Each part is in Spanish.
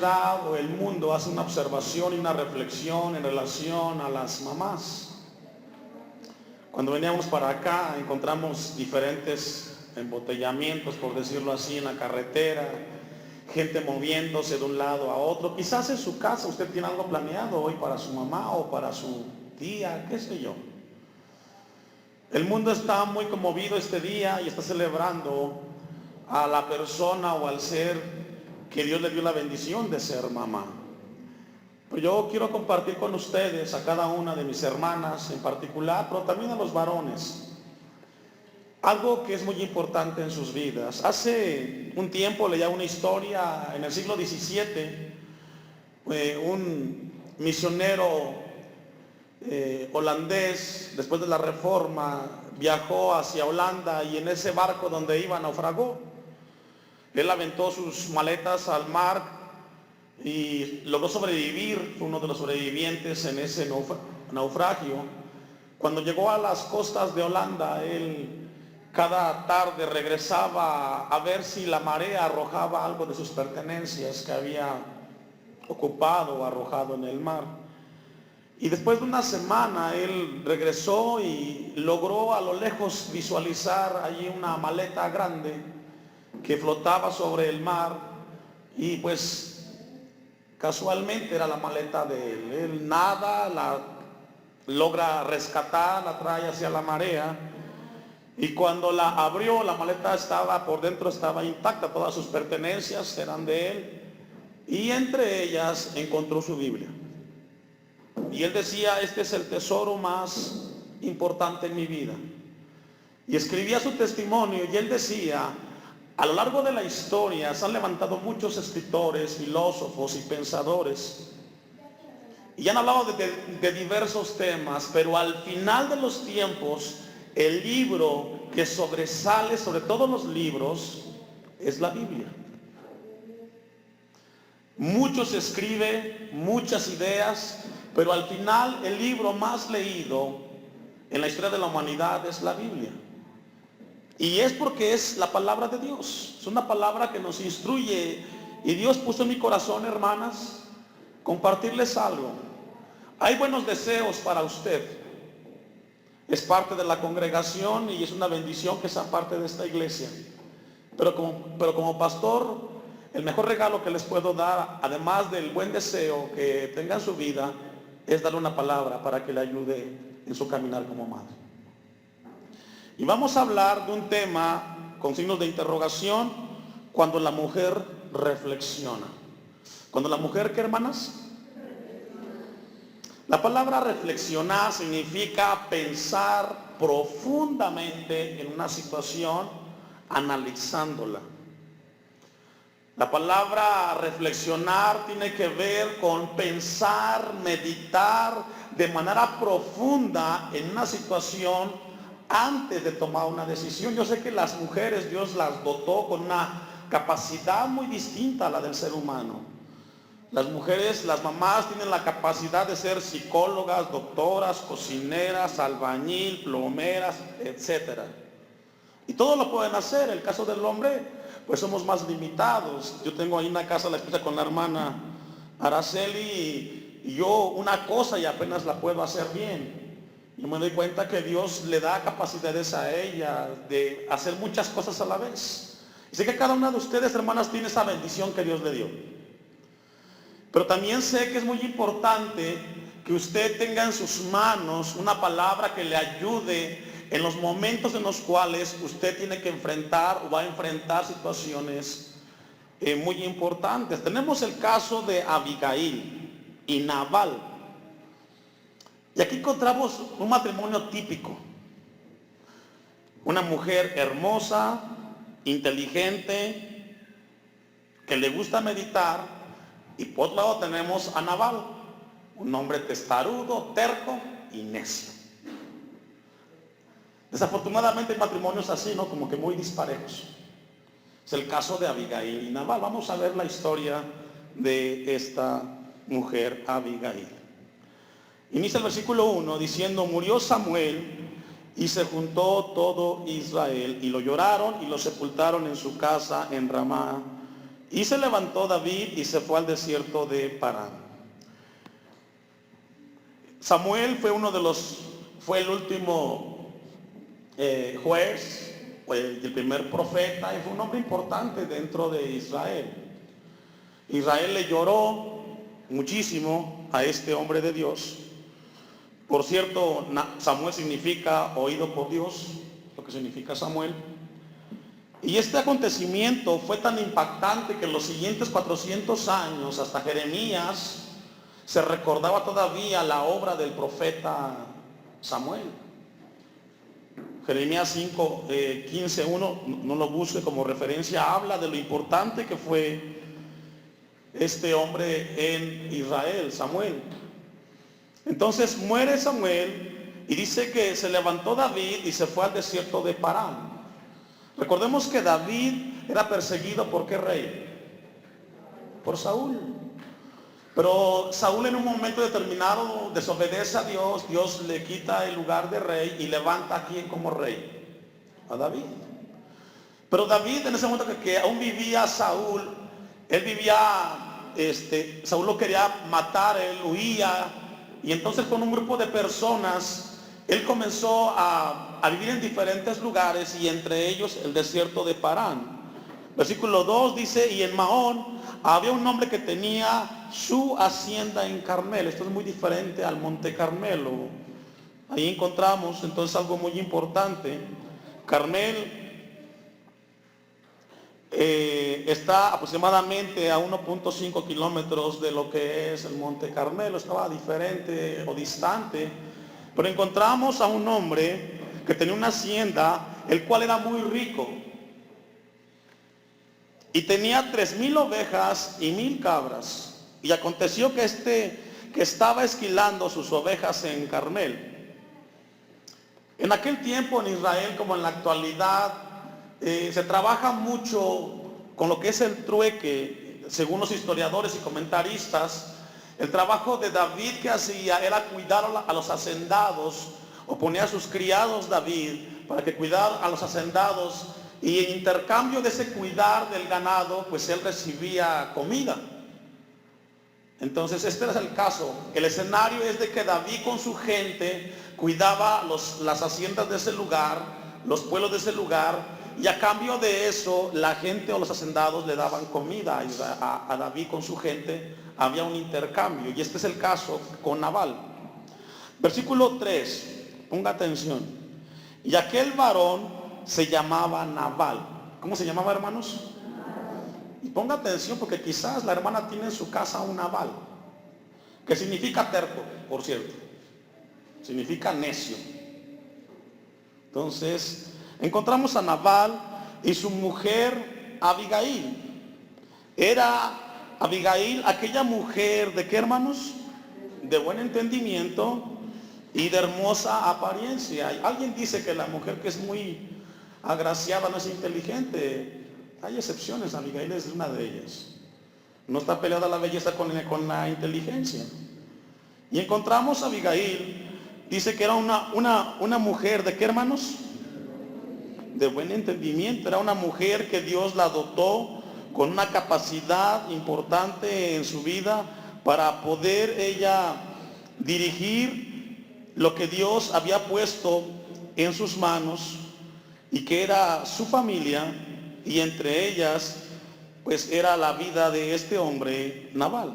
sociedad o el mundo hace una observación y una reflexión en relación a las mamás. Cuando veníamos para acá encontramos diferentes embotellamientos, por decirlo así, en la carretera, gente moviéndose de un lado a otro. Quizás en su casa usted tiene algo planeado hoy para su mamá o para su tía, qué sé yo. El mundo está muy conmovido este día y está celebrando a la persona o al ser que Dios le dio la bendición de ser mamá. Pero yo quiero compartir con ustedes, a cada una de mis hermanas en particular, pero también a los varones, algo que es muy importante en sus vidas. Hace un tiempo leía una historia en el siglo XVII, un misionero holandés, después de la Reforma, viajó hacia Holanda y en ese barco donde iba naufragó. Él aventó sus maletas al mar y logró sobrevivir, fue uno de los sobrevivientes en ese naufragio. Cuando llegó a las costas de Holanda, él cada tarde regresaba a ver si la marea arrojaba algo de sus pertenencias que había ocupado o arrojado en el mar. Y después de una semana él regresó y logró a lo lejos visualizar allí una maleta grande que flotaba sobre el mar, y pues casualmente era la maleta de él. Él nada, la logra rescatar, la trae hacia la marea, y cuando la abrió, la maleta estaba por dentro, estaba intacta, todas sus pertenencias eran de él, y entre ellas encontró su Biblia. Y él decía: este es el tesoro más importante en mi vida. Y escribía su testimonio, y él decía: a lo largo de la historia se han levantado muchos escritores, filósofos y pensadores, y han hablado de diversos temas, pero al final de los tiempos, el libro que sobresale sobre todos los libros es la Biblia. Muchos escriben, muchas ideas, pero al final el libro más leído en la historia de la humanidad es la Biblia. Y es porque es la palabra de Dios, es una palabra que nos instruye. Y Dios puso en mi corazón, hermanas, compartirles algo. Hay buenos deseos para usted. Es parte de la congregación y es una bendición que sea parte de esta iglesia. Pero como pastor, el mejor regalo que les puedo dar, además del buen deseo que tenga en su vida, es darle una palabra para que le ayude en su caminar como madre. Y vamos a hablar de un tema con signos de interrogación: cuando la mujer reflexiona. Cuando la mujer, ¿qué, hermanas? La palabra reflexionar significa pensar profundamente en una situación, analizándola. La palabra reflexionar tiene que ver con pensar, meditar de manera profunda en una situación antes de tomar una decisión. Yo sé que las mujeres Dios las dotó con una capacidad muy distinta a la del ser humano. Las mujeres, las mamás, tienen la capacidad de ser psicólogas, doctoras, cocineras, albañil, plomeras, etc. Y todo lo pueden hacer. El caso del hombre, pues somos más limitados. Yo tengo ahí una casa, la escucha con la hermana Araceli, y yo una cosa y apenas la puedo hacer bien. Yo me doy cuenta que Dios le da capacidades a ella de hacer muchas cosas a la vez. Y sé que cada una de ustedes, hermanas, tiene esa bendición que Dios le dio. Pero también sé que es muy importante que usted tenga en sus manos una palabra que le ayude en los momentos en los cuales usted tiene que enfrentar o va a enfrentar situaciones muy importantes. Tenemos el caso de Abigail y Nabal. Y aquí encontramos un matrimonio típico. Una mujer hermosa, inteligente, que le gusta meditar. Y por otro lado tenemos a Nabal, un hombre testarudo, terco y necio. Desafortunadamente hay matrimonios así, ¿no? Como que muy disparejos. Es el caso de Abigail y Nabal. Vamos a ver la historia de esta mujer, Abigail. Inicia el versículo 1 diciendo: murió Samuel y se juntó todo Israel y lo lloraron y lo sepultaron en su casa en Ramá. Y se levantó David y se fue al desierto de Parán. Samuel fue el último juez, fue el primer profeta y fue un hombre importante dentro de Israel. Israel le lloró muchísimo a este hombre de Dios. Por cierto, Samuel significa oído por Dios, lo que significa Samuel. Y este acontecimiento fue tan impactante que en los siguientes 400 años, hasta Jeremías, se recordaba todavía la obra del profeta Samuel. Jeremías 5, 15, 1, no lo busque como referencia, habla de lo importante que fue este hombre en Israel, Samuel. Entonces muere Samuel y dice que se levantó David y se fue al desierto de Parán. Recordemos que David era perseguido ¿por qué rey? Por Saúl. Pero Saúl en un momento determinado desobedece a Dios, Dios le quita el lugar de rey y levanta a quien como rey, a David. Pero David en ese momento que aún vivía Saúl, él vivía, Saúl lo quería matar, él huía, y entonces con un grupo de personas, él comenzó a vivir en diferentes lugares y entre ellos el desierto de Parán. Versículo 2 dice, y en Mahón había un hombre que tenía su hacienda en Carmel. Esto es muy diferente al Monte Carmelo. Ahí encontramos entonces algo muy importante. Carmel está aproximadamente a 1.5 kilómetros de lo que es el Monte Carmelo. Estaba diferente o distante. Pero encontramos a un hombre que tenía una hacienda, el cual era muy rico. Y tenía 3,000 ovejas y 1,000 cabras. Y aconteció que que estaba esquilando sus ovejas en Carmel. En aquel tiempo en Israel, como en la actualidad, se trabaja mucho con lo que es el trueque. Según los historiadores y comentaristas, el trabajo de David que hacía era cuidar a los hacendados, o ponía a sus criados David para que cuidaran a los hacendados, y en intercambio de ese cuidar del ganado, pues él recibía comida. Entonces este es el caso. El escenario es de que David con su gente cuidaba las haciendas de ese lugar, los pueblos de ese lugar, y a cambio de eso la gente o los hacendados le daban comida a David con su gente. Había un intercambio, y este es el caso con Nabal. Versículo 3, ponga atención. Y aquel varón se llamaba Nabal. ¿Cómo se llamaba, hermanos? Y ponga atención porque quizás la hermana tiene en su casa un Nabal, que significa terco, por cierto. Significa necio. Entonces, encontramos a Nabal y su mujer Abigail. Era Abigail aquella mujer de qué, hermanos? De buen entendimiento y de hermosa apariencia. Alguien dice que la mujer que es muy agraciada no es inteligente. Hay excepciones, Abigail es una de ellas. No está peleada la belleza con la inteligencia. Y encontramos a Abigail, dice que era una mujer de qué, hermanos? De buen entendimiento. Era una mujer que Dios la dotó con una capacidad importante en su vida para poder ella dirigir lo que Dios había puesto en sus manos, y que era su familia, y entre ellas pues era la vida de este hombre Nabal.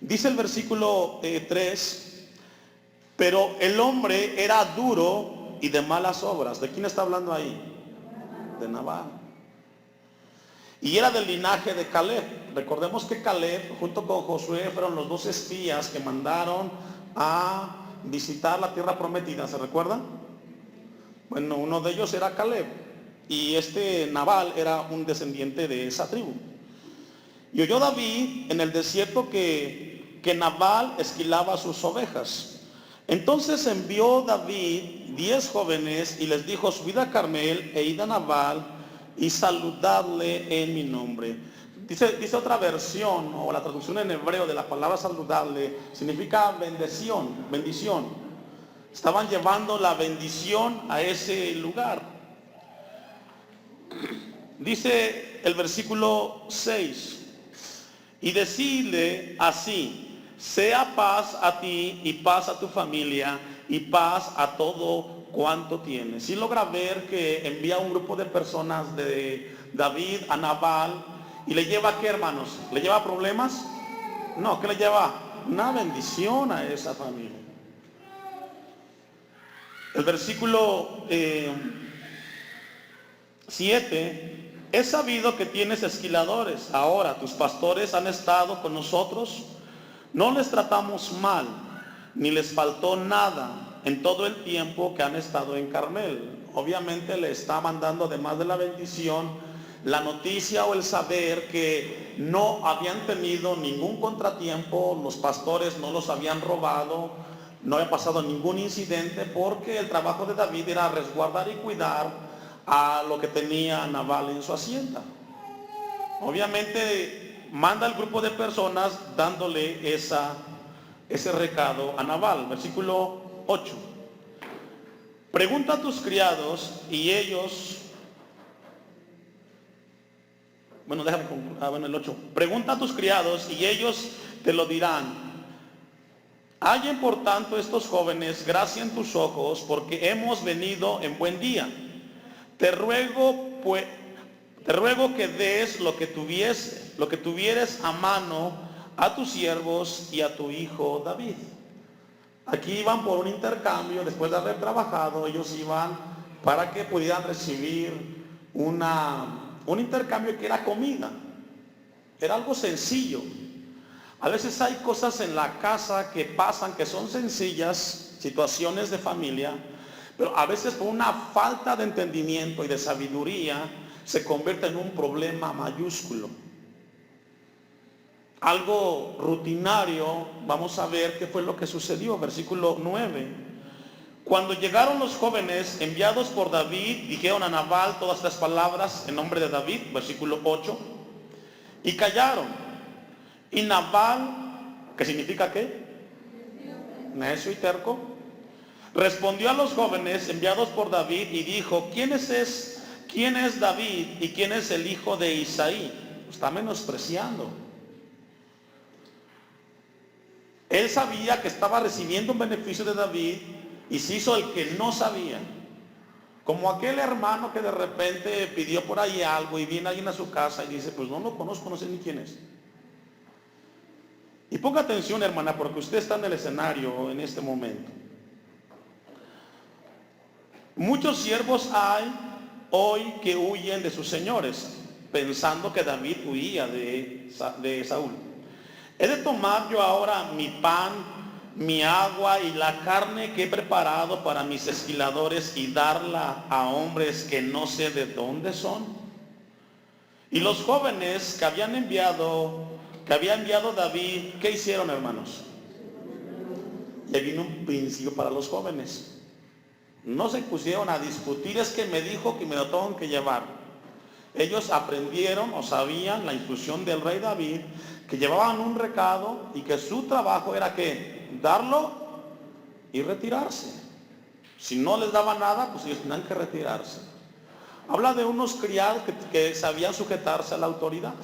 Dice el versículo 3, pero el hombre era duro y de malas obras. ¿De quién está hablando ahí? De Nabal. Y era del linaje de Caleb. Recordemos que Caleb junto con Josué fueron los 2 espías que mandaron a visitar la tierra prometida. ¿Se recuerdan? Bueno, uno de ellos era Caleb, y Nabal era un descendiente de esa tribu. Y oyó David en el desierto que Nabal esquilaba sus ovejas. Entonces envió David 10 jóvenes y les dijo: subid a Carmel e id a Nabal y saludadle en mi nombre. Dice otra versión, o la traducción en hebreo de la palabra saludable, significa bendición. Estaban llevando la bendición a ese lugar. Dice el versículo 6, y decidle así: sea paz a ti y paz a tu familia y paz a todo cuanto tienes. Si logra ver que envía un grupo de personas de David a Nabal y le lleva, ¿qué, hermanos? ¿Le lleva problemas? No, ¿qué le lleva? Una bendición a esa familia. El versículo 7, he sabido que tienes esquiladores. Ahora tus pastores han estado con nosotros, no les tratamos mal, ni les faltó nada en todo el tiempo que han estado en Carmel. Obviamente le está mandando, además de la bendición, la noticia o el saber que no habían tenido ningún contratiempo, los pastores no los habían robado, no había pasado ningún incidente, porque el trabajo de David era resguardar y cuidar a lo que tenía Nabal en su hacienda. Obviamente manda al grupo de personas dándole ese recado a Nabal. Versículo 8. Pregunta a tus criados y ellos... Bueno, déjame concluir. El 8. Pregunta a tus criados y ellos te lo dirán. Hallen por tanto estos jóvenes gracia en tus ojos, porque hemos venido en buen día. Te ruego que des lo que tuvieres a mano a tus siervos y a tu hijo David. Aquí iban por un intercambio. Después de haber trabajado, ellos iban para que pudieran recibir un intercambio que era comida. Era algo sencillo. A veces hay cosas en la casa que pasan, que son sencillas, situaciones de familia, pero a veces por una falta de entendimiento y de sabiduría se convierte en un problema mayúsculo. Algo rutinario. Vamos a ver qué fue lo que sucedió. Versículo 9. Cuando llegaron los jóvenes enviados por David, dijeron a Nabal todas estas palabras en nombre de David. Versículo 8. Y callaron. Y Nabal, ¿qué significa qué? Necio y terco. Respondió a los jóvenes enviados por David y dijo: ¿Quién es David y quién es el hijo de Isaí? Está menospreciando. Él sabía que estaba recibiendo un beneficio de David y se hizo el que no sabía. Como aquel hermano que de repente pidió por ahí algo y viene alguien a su casa y dice: pues no lo conozco, no sé ni quién es. Y ponga atención, hermana, porque usted está en el escenario en este momento. Muchos siervos hay hoy que huyen de sus señores, pensando que David huía de Saúl. ¿He de tomar yo ahora mi pan, mi agua y la carne que he preparado para mis esquiladores y darla a hombres que no sé de dónde son? Y los jóvenes que había enviado David, ¿qué hicieron, hermanos? Le vino un principio para los jóvenes. No se pusieron a discutir, es que me dijo que me lo tengo que llevar. Ellos aprendieron o sabían la instrucción del rey David, que llevaban un recado y que su trabajo era ¿qué? Darlo y retirarse. Si no les daba nada, pues ellos tenían que retirarse. Habla de unos criados que sabían sujetarse a la autoridad.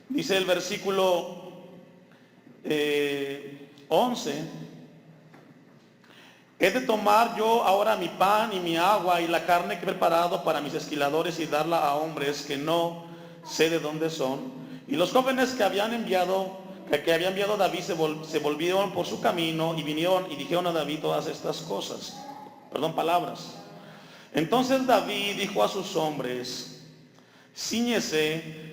Dice el versículo 11. ¿He de tomar yo ahora mi pan y mi agua y la carne que he preparado para mis esquiladores y darla a hombres que no sé de dónde son? Y los jóvenes que había enviado David se volvieron por su camino y vinieron y dijeron a David todas estas palabras. Entonces David dijo a sus hombres: cíñese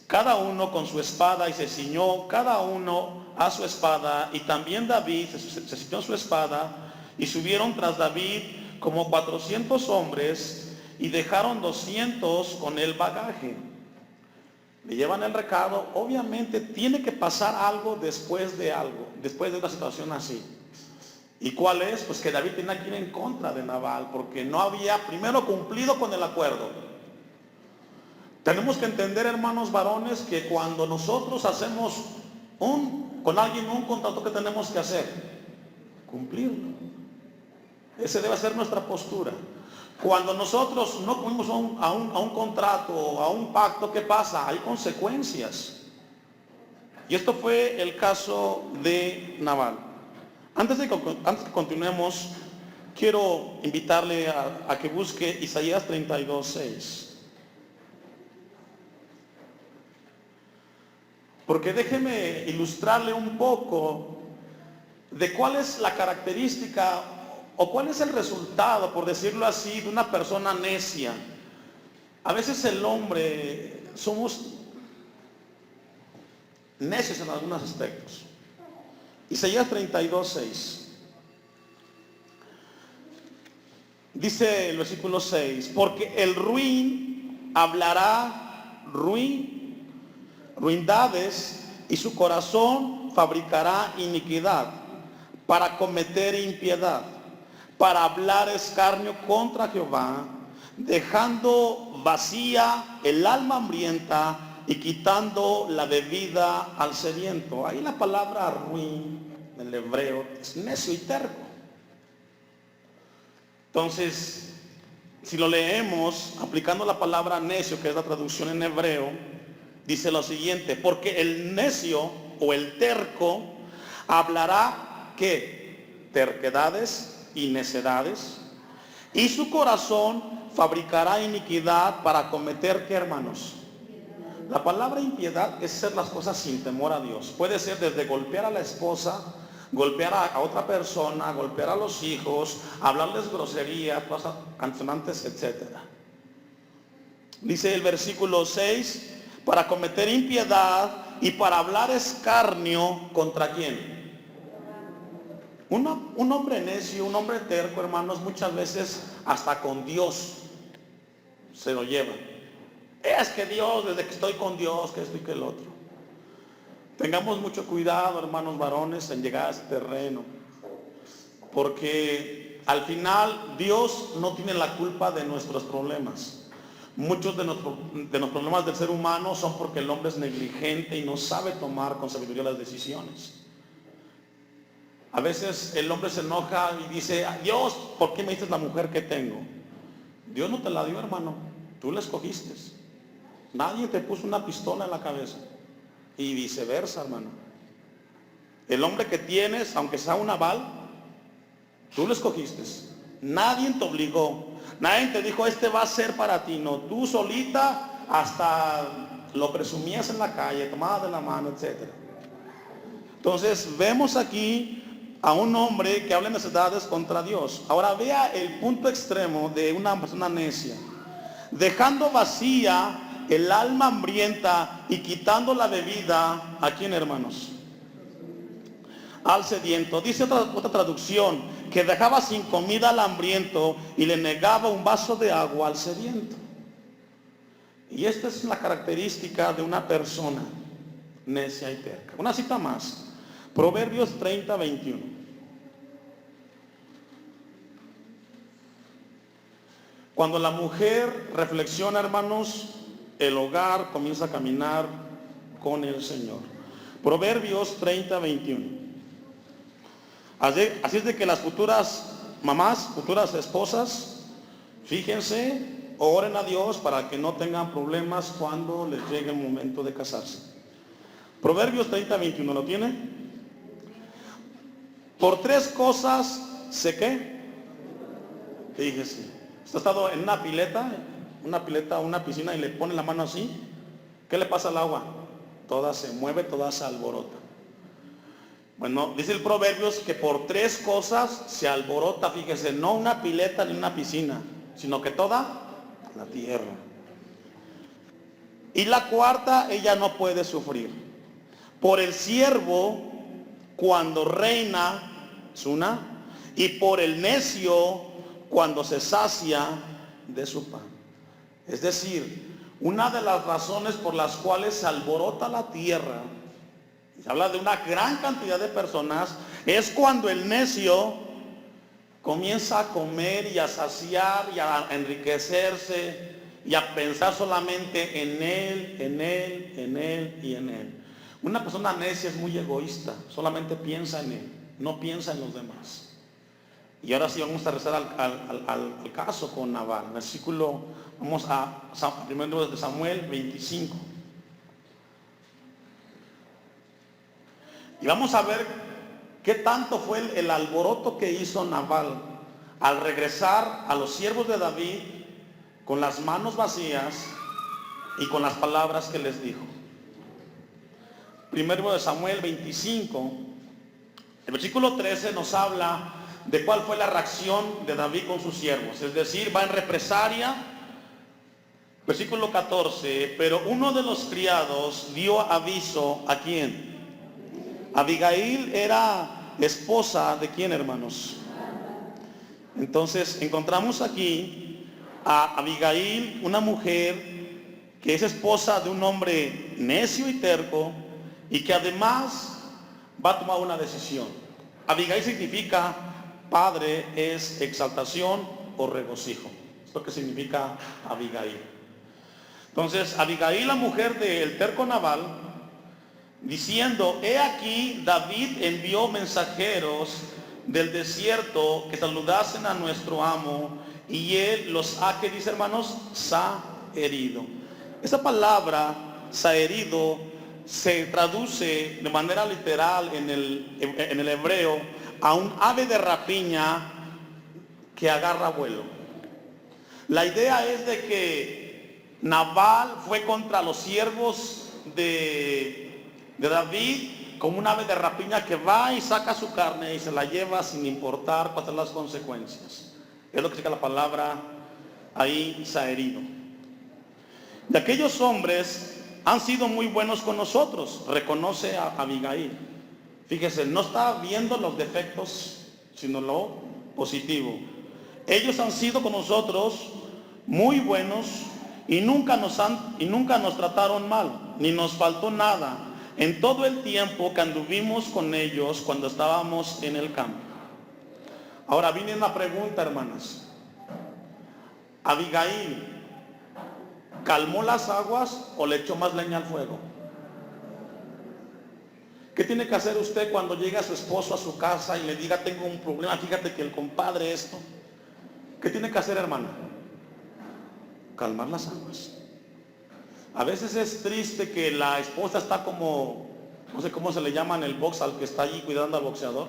cada uno con su espada, y se ciñó cada uno a su espada, y también David se ciñó su espada, y subieron tras David como 400 hombres, y dejaron 200 con el bagaje. Le llevan el recado. Obviamente tiene que pasar algo después de una situación así. ¿Y cuál es? Pues que David tenía que ir en contra de Nabal, porque no había primero cumplido con el acuerdo. Tenemos que entender, hermanos varones, que cuando nosotros hacemos con alguien un contrato, ¿qué tenemos que hacer? Cumplirlo. Ese debe ser nuestra postura. Cuando nosotros no cumplimos a un contrato o a un pacto, ¿qué pasa? Hay consecuencias. Y esto fue el caso de Nabal. Antes que continuemos, quiero invitarle a que busque Isaías 32:6. Porque déjeme ilustrarle un poco de cuál es la característica o cuál es el resultado, por decirlo así, de una persona necia. A veces el hombre somos necios en algunos aspectos. Isaías 32:6. Dice el versículo 6, porque el ruin hablará ruindades y su corazón fabricará iniquidad para cometer impiedad, para hablar escarnio contra Jehová, dejando vacía el alma hambrienta y quitando la bebida al sediento. Ahí la palabra ruin en el hebreo es necio y terco. Entonces, si lo leemos aplicando la palabra necio, que es la traducción en hebreo, dice lo siguiente: porque el necio o el terco hablará ¿qué? Terquedades y necedades, y su corazón fabricará iniquidad para cometer ¿qué, hermanos? La palabra impiedad es hacer las cosas sin temor a Dios. Puede ser desde golpear a la esposa, golpear a otra persona, golpear a los hijos, hablarles grosería, cosas consonantes, etc. Dice el versículo 6, para cometer impiedad y para hablar escarnio ¿contra quién? Un hombre necio, un hombre terco, hermanos, muchas veces hasta con Dios se lo lleva. Es que Dios, desde que estoy con Dios, que esto y que el otro. Tengamos mucho cuidado, hermanos varones, en llegar a ese terreno, porque al final Dios no tiene la culpa de nuestros problemas. Muchos de los problemas del ser humano son porque el hombre es negligente y no sabe tomar con sabiduría las decisiones. A veces el hombre se enoja y dice: Dios, ¿por qué me diste la mujer que tengo? Dios no te la dio, hermano, tú la escogiste. Nadie te puso una pistola en la cabeza. Y viceversa, hermano. El hombre que tienes, aunque sea un Nabal, tú lo escogiste. Nadie te obligó. Nadie te dijo: este va a ser para ti. No, tú solita hasta lo presumías en la calle, tomabas de la mano, etc. Entonces vemos aquí a un hombre que habla en necedades contra Dios. Ahora vea el punto extremo de una persona necia: dejando vacía el alma hambrienta y quitando la bebida, ¿a quién, hermanos? Al sediento. Dice otra traducción, que dejaba sin comida al hambriento y le negaba un vaso de agua al sediento. Y esta es la característica de una persona necia y terca. Una cita más, Proverbios 30:21. Cuando la mujer reflexiona, hermanos, el hogar comienza a caminar con el Señor. Proverbios 30:21. Así es de que las futuras mamás, futuras esposas, fíjense, oren a Dios para que no tengan problemas cuando les llegue el momento de casarse. Proverbios 30:21, ¿lo tiene? Por tres cosas sé que, fíjese, usted ha estado en una pileta, una piscina, y le pone la mano así, ¿qué le pasa al agua? Toda se mueve, toda se alborota. Bueno, dice el Proverbios que por tres cosas se alborota, fíjese, no una pileta ni una piscina, sino que toda la tierra. Y la cuarta, ella no puede sufrir. Por el siervo, cuando reina, es una, y por el necio, cuando se sacia de su pan. Es decir, una de las razones por las cuales se alborota la tierra, se habla de una gran cantidad de personas, es cuando el necio comienza a comer y a saciar y a enriquecerse y a pensar solamente en él, en él, en él y en él. Una persona necia es muy egoísta, solamente piensa en él, no piensa en los demás. Y ahora sí vamos a rezar al caso con Nabal. Versículo, vamos a 1 de Samuel 25. Y vamos a ver qué tanto fue el alboroto que hizo Nabal al regresar a los siervos de David con las manos vacías y con las palabras que les dijo. 1 de Samuel 25, el versículo 13 nos habla de cuál fue la reacción de David con sus siervos, es decir, va en represalia. Versículo 14, pero uno de los criados dio aviso, ¿a quién? Abigail era esposa de quién, hermanos. Entonces encontramos aquí a Abigail, una mujer que es esposa de un hombre necio y terco y que además va a tomar una decisión. Abigail significa padre, es exaltación o regocijo. Es lo que significa Abigail. Entonces Abigail, la mujer del terco Nabal, diciendo, he aquí David envió mensajeros del desierto que saludasen a nuestro amo y él los ha, que dice, hermanos, saherido. Esa palabra saherido se traduce de manera literal en el hebreo a un ave de rapiña que agarra vuelo. La idea es de que Nabal fue contra los siervos de David como un ave de rapiña que va y saca su carne y se la lleva sin importar cuáles son las consecuencias. Es lo que significa la palabra ahí, saherido. De aquellos hombres han sido muy buenos con nosotros, reconoce a Abigail. Fíjese, no está viendo los defectos, sino lo positivo. Ellos han sido con nosotros muy buenos y nunca nos trataron mal, ni nos faltó nada en todo el tiempo que anduvimos con ellos cuando estábamos en el campo. Ahora viene una pregunta, hermanas. Abigail, ¿calmó las aguas o le echó más leña al fuego? ¿Qué tiene que hacer usted cuando llega su esposo a su casa y le diga, tengo un problema, fíjate que el compadre esto? ¿Qué tiene que hacer, hermana? Calmar las aguas. A veces es triste que la esposa está como, no sé cómo se le llama en el box al que está allí cuidando al boxeador,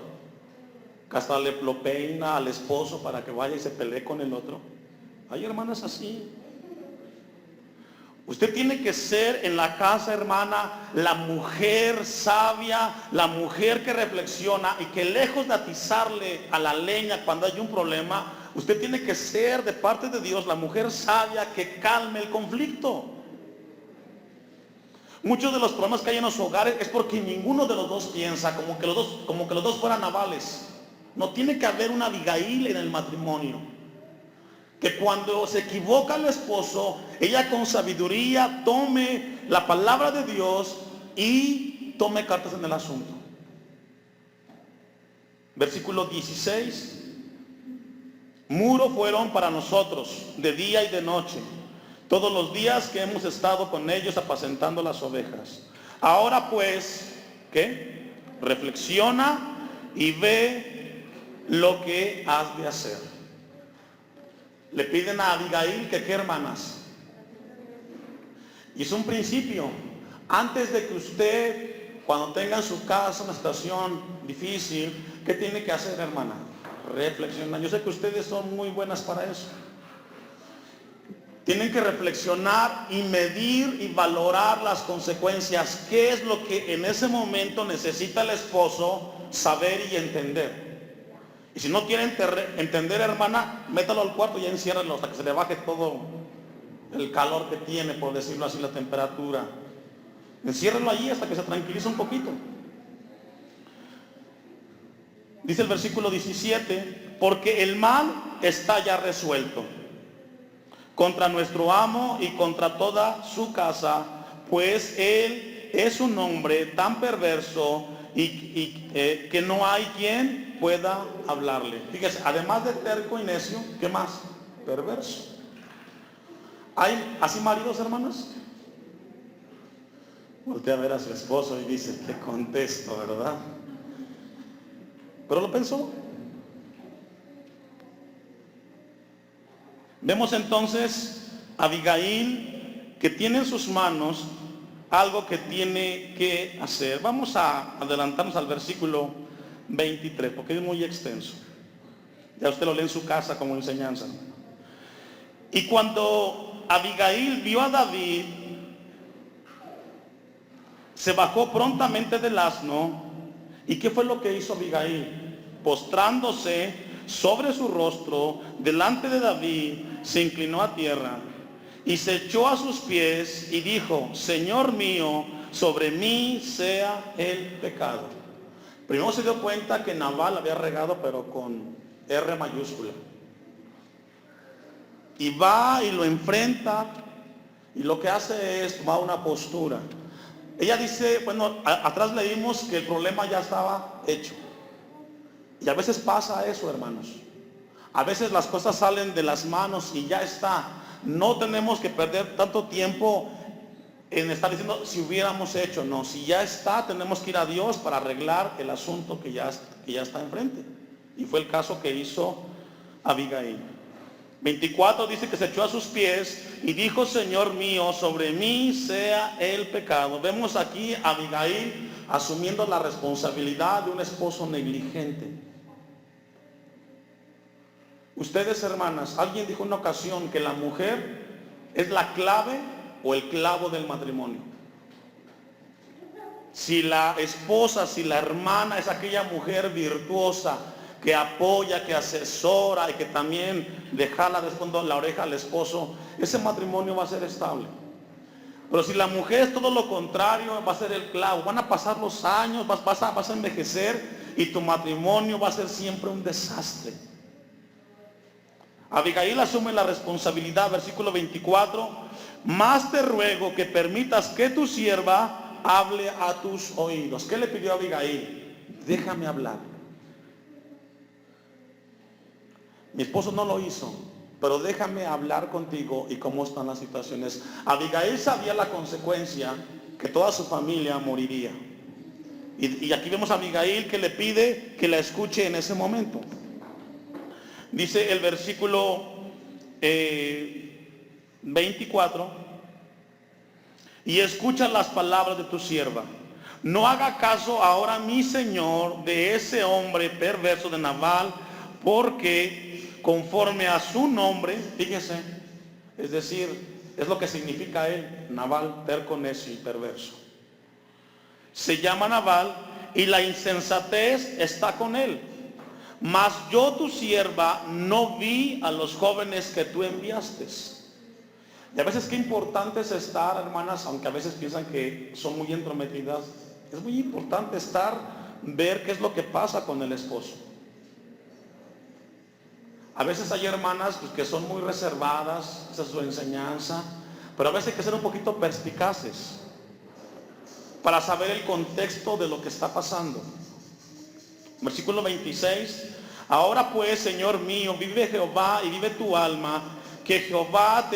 que hasta lo peina al esposo para que vaya y se pelee con el otro. Hay hermanas así. Usted tiene que ser en la casa, hermana, la mujer sabia, la mujer que reflexiona y que lejos de atizarle a la leña cuando hay un problema, usted tiene que ser de parte de Dios la mujer sabia que calme el conflicto. Muchos de los problemas que hay en los hogares es porque ninguno de los dos piensa como que los dos fueran Nabales. No tiene que haber una Abigail en el matrimonio. Que cuando se equivoca el esposo, ella con sabiduría tome la palabra de Dios y tome cartas en el asunto. Versículo 16. Muro fueron para nosotros de día y de noche, todos los días que hemos estado con ellos apacentando las ovejas. Ahora pues, ¿qué? Reflexiona y ve lo que has de hacer. Le piden a Abigail que, ¿qué, hermanas? Y es un principio. Antes de que usted, cuando tenga en su casa una situación difícil, ¿qué tiene que hacer, hermana? Reflexionar. Yo sé que ustedes son muy buenas para eso. Tienen que reflexionar y medir y valorar las consecuencias. ¿Qué es lo que en ese momento necesita el esposo saber y entender? Y si no quiere entender, hermana, métalo al cuarto y enciérralo hasta que se le baje todo el calor que tiene, por decirlo así, la temperatura. Enciérralo allí hasta que se tranquilice un poquito. Dice el versículo 17, porque el mal está ya resuelto contra nuestro amo y contra toda su casa, pues él es un hombre tan perverso y que no hay quien pueda hablarle. Fíjese, además de terco y necio, ¿qué más? Perverso. ¿Hay así maridos, hermanos? Voltea a ver a su esposo y dice, te contesto, ¿verdad? Pero lo pensó. Vemos entonces a Abigail que tiene en sus manos algo que tiene que hacer. Vamos a adelantarnos al versículo 23, porque es muy extenso. Ya usted lo lee en su casa como enseñanza. Y cuando Abigail vio a David, se bajó prontamente del asno. ¿Y qué fue lo que hizo Abigail? Postrándose sobre su rostro delante de David, se inclinó a tierra y se echó a sus pies y dijo: Señor mío, sobre mí sea el pecado. Primero se dio cuenta que Nabal había regado, pero con R mayúscula. Y va y lo enfrenta, y lo que hace es tomar una postura. Ella dice, bueno, atrás leímos que el problema ya estaba hecho. Y a veces pasa eso, hermanos. A veces las cosas salen de las manos y ya está. No tenemos que perder tanto tiempo en estar diciendo si hubiéramos hecho. No, si ya está, tenemos que ir a Dios para arreglar el asunto que ya está enfrente. Y fue el caso que hizo Abigail. 24 dice que se echó a sus pies y dijo: Señor mío, sobre mí sea el pecado. Vemos aquí a Abigail asumiendo la responsabilidad de un esposo negligente. Ustedes, hermanas, alguien dijo en una ocasión que la mujer es la clave o el clavo del matrimonio. Si la esposa, si la hermana es aquella mujer virtuosa, que apoya, que asesora y que también le jala después la oreja al esposo, ese matrimonio va a ser estable. Pero si la mujer es todo lo contrario, va a ser el clavo. Van a pasar los años, vas a envejecer y tu matrimonio va a ser siempre un desastre. Abigail asume la responsabilidad, versículo 24: más te ruego que permitas que tu sierva hable a tus oídos. ¿Qué le pidió a Abigail? Déjame hablar. Mi esposo no lo hizo, pero déjame hablar contigo y cómo están las situaciones. Abigail sabía la consecuencia, que toda su familia moriría. Y aquí vemos a Abigail que le pide que la escuche en ese momento. Dice el versículo 24: y escucha las palabras de tu sierva. No haga caso ahora mi señor de ese hombre perverso de Nabal, porque conforme a su nombre, fíjese, es decir, es lo que significa él, Nabal, terco, necio y perverso. Se llama Nabal y la insensatez está con él. Mas yo, tu sierva, no vi a los jóvenes que tú enviaste. Y a veces qué importante es estar, hermanas, aunque a veces piensan que son muy entrometidas, es muy importante ver qué es lo que pasa con el esposo. A veces hay hermanas pues, que son muy reservadas, esa es su enseñanza, pero a veces hay que ser un poquito perspicaces para saber el contexto de lo que está pasando. Versículo 26: ahora pues, Señor mío, vive Jehová y vive tu alma, que Jehová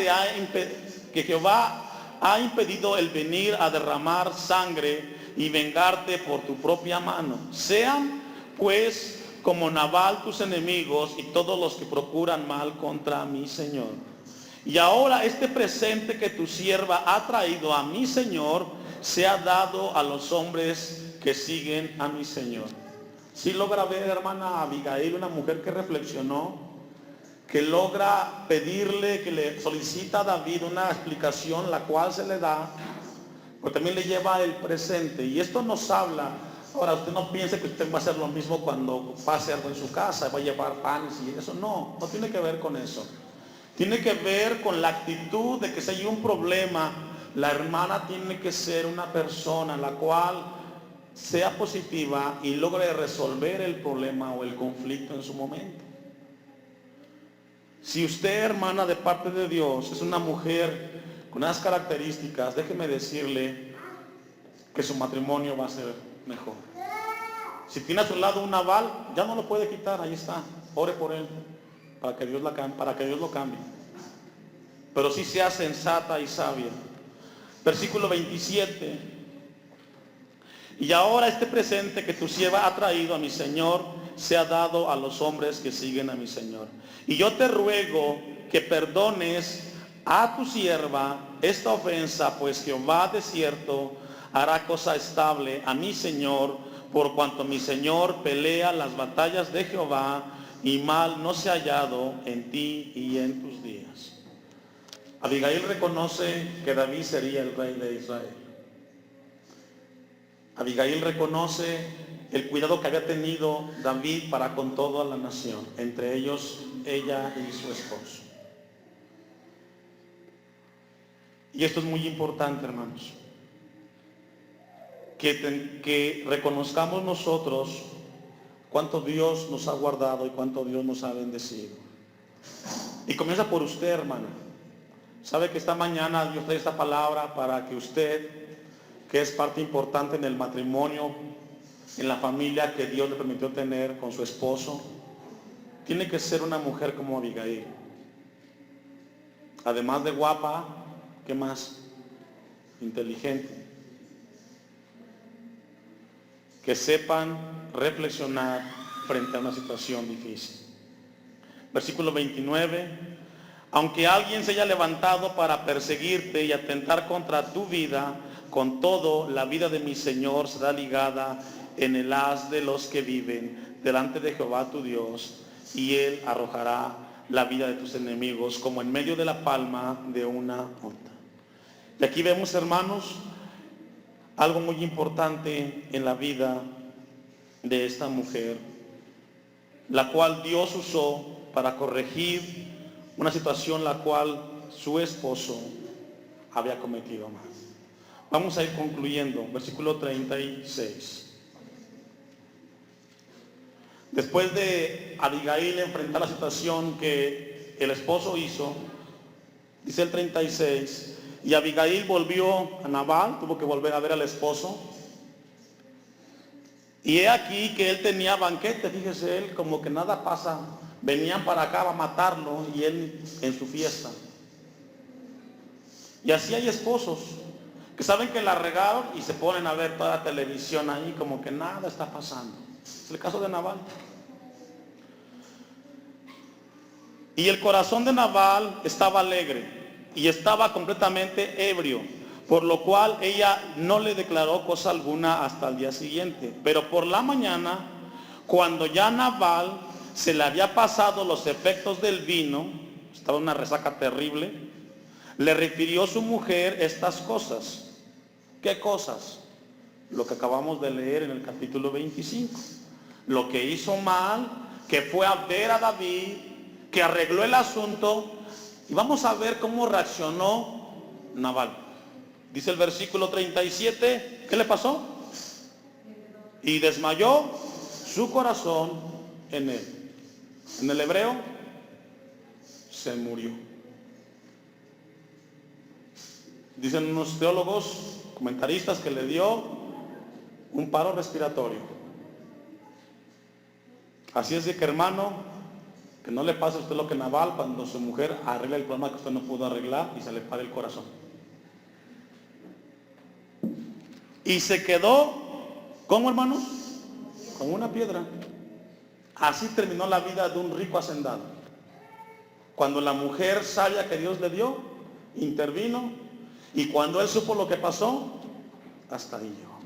ha impedido el venir a derramar sangre y vengarte por tu propia mano. Sean pues como Nabal tus enemigos y todos los que procuran mal contra mi Señor. Y ahora este presente que tu sierva ha traído a mi Señor sea dado a los hombres que siguen a mi Señor. Si logra ver, hermana Abigail, una mujer que reflexionó, que logra pedirle, que le solicita a David una explicación, la cual se le da, pero también le lleva el presente. Y esto nos habla. Ahora, usted no piense que usted va a hacer lo mismo cuando pase algo en su casa, va a llevar panes y eso. No tiene que ver con eso. Tiene que ver con la actitud de que si hay un problema, la hermana tiene que ser una persona la cual sea positiva y logre resolver el problema o el conflicto en su momento. Si usted, hermana, de parte de Dios, es una mujer con esas características, déjeme decirle que su matrimonio va a ser mejor. Si tiene a su lado un Nabal, ya no lo puede quitar, ahí está. Ore por él, para que Dios lo cambie. Pero sí sea sensata y sabia. Versículo 27: y ahora este presente que tu sierva ha traído a mi Señor sea dado a los hombres que siguen a mi Señor. Y yo te ruego que perdones a tu sierva esta ofensa, pues Jehová de cierto hará cosa estable a mi señor, por cuanto mi señor pelea las batallas de Jehová, y mal no se ha hallado en ti y en tus días. Abigail reconoce que David sería el rey de Israel. Abigail reconoce el cuidado que había tenido David para con toda la nación, entre ellos ella y su esposo. Y esto es muy importante, hermanos, que reconozcamos nosotros cuánto Dios nos ha guardado y cuánto Dios nos ha bendecido. Y comienza por usted, hermana. Sabe que esta mañana Dios trae esta palabra para que usted, que es parte importante en el matrimonio, en la familia que Dios le permitió tener con su esposo, tiene que ser una mujer como Abigail. Además de guapa, ¿qué más? Inteligente. Que sepan reflexionar frente a una situación difícil. Versículo 29. Aunque alguien se haya levantado para perseguirte y atentar contra tu vida, con todo la vida de mi Señor será ligada en el haz de los que viven delante de Jehová tu Dios, y Él arrojará la vida de tus enemigos como en medio de la palma de una onda. Y aquí vemos, hermanos, algo muy importante en la vida de esta mujer, la cual Dios usó para corregir una situación la cual su esposo había cometido mal. Vamos a ir concluyendo, versículo 36. Después de Abigail enfrentar la situación que el esposo hizo, dice el 36, y Abigail volvió a Nabal, tuvo que volver a ver al esposo, y he aquí que él tenía banquete, fíjese él, como que nada pasa, venían para acá a matarlo y él en su fiesta. Y así hay esposos que saben que la regaron y se ponen a ver toda la televisión ahí como que nada está pasando. Es el caso de Nabal. Y el corazón de Nabal estaba alegre y estaba completamente ebrio, por lo cual ella no le declaró cosa alguna hasta el día siguiente. Pero por la mañana, cuando ya Nabal se le había pasado los efectos del vino, estaba en una resaca terrible, le refirió su mujer estas cosas. ¿Qué cosas? Lo que acabamos de leer en el capítulo 25. Lo que hizo mal, que fue a ver a David, que arregló el asunto, y vamos a ver cómo reaccionó Nabal. Dice el versículo 37, ¿qué le pasó? Y desmayó su corazón en él. En el hebreo, se murió. Dicen unos teólogos, comentaristas, que le dio un paro respiratorio. Así es de que, hermano, que no le pase a usted lo que Nabal, cuando su mujer arregla el problema que usted no pudo arreglar y se le para el corazón. Y se quedó, ¿cómo, hermanos? Con una piedra. Así terminó la vida de un rico hacendado. Cuando la mujer sabia que Dios le dio, intervino, y cuando él supo lo que pasó, hasta ahí llegó.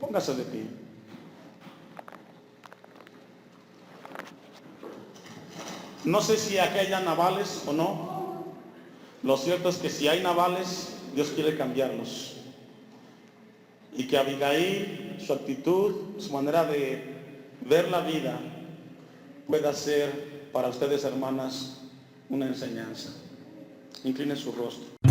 Póngase de pie. No sé si aquí haya Nabales o no. Lo cierto es que si hay Nabales, Dios quiere cambiarlos. Y que Abigail, su actitud, su manera de ver la vida, pueda ser para ustedes, hermanas, una enseñanza. Incline su rostro.